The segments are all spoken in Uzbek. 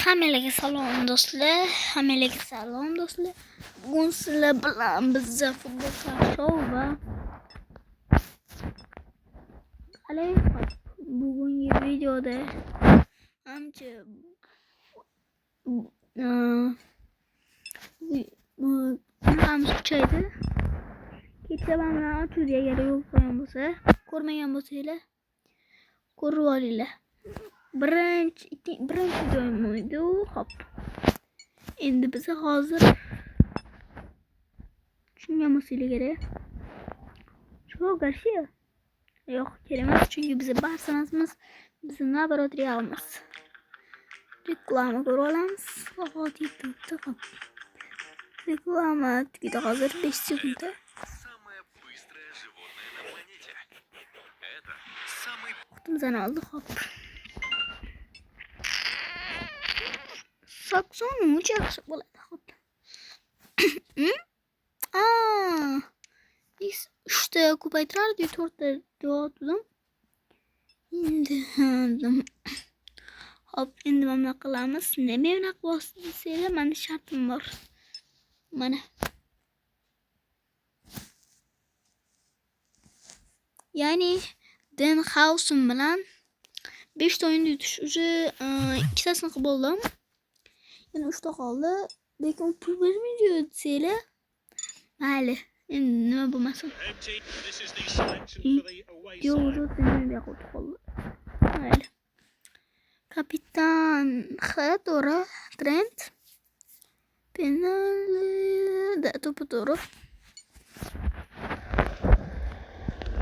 Hammalarga salom do'stlar. Hammalarga salom do'stlar. Bugun sizlar bilan bizda futbol show va qalay bugungi videoda ancha qilamiz kuchaydi. Kecha mana Tudiyaga yo'l qo'ygan bo'lsa, ko'rmagan bo'lsanglar ko'rib olinglar. Birinchi videom edi. Hop. Endi biz hozir tushungan bo'lsanglar kerak. Shu Garcia. Yo'q, kerak emas, chunki biz Barsa emasmiz. Biz nabarot Realmiz. Reklama ko'rib olamiz. Vaqt yetdi. Hop. Reklama tugadi hozir 5 sekundda. Vaqtimizni oldi, hop. Sakson uch yaxshi bo'ladi, hop. Uchta ko'paytirardi, 4ta degdim. Endi hop, endi mana qilamiz. Nima bunaqa bo'lsa desanglar, mana shartim bor. Mana. Ya'ni Den Hausen bilan 5 ta o'yin yutish. Uje ikkitasini qilib oldim. Yana 3 ta qoldi. Lekin pul bermaydi desanglar. Mayli. Endi nima bo'lmasin. Yo'q, nima qoldi. Mayli. Kapitan to'g'ri, Trent. Penalda to'pi to'g'ri.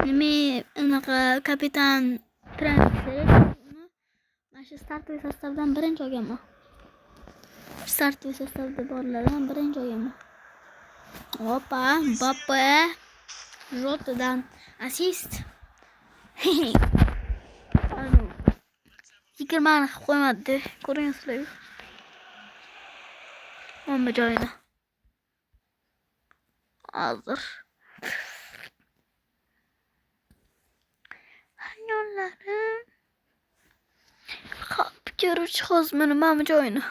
Nima unaqa kapitan Trent mana shu startoviy sostavdan birinchi olganman. Startoviy sostavda borlardan birinchi olganman. Hoppa, Mbappe. Jotadan assist. 20 mani qo'ymadi. Ko'ryapsizlar. Omma joyida. Hozir. Yo'llarim. Hop, ko'ruvchi hozir mana joyini.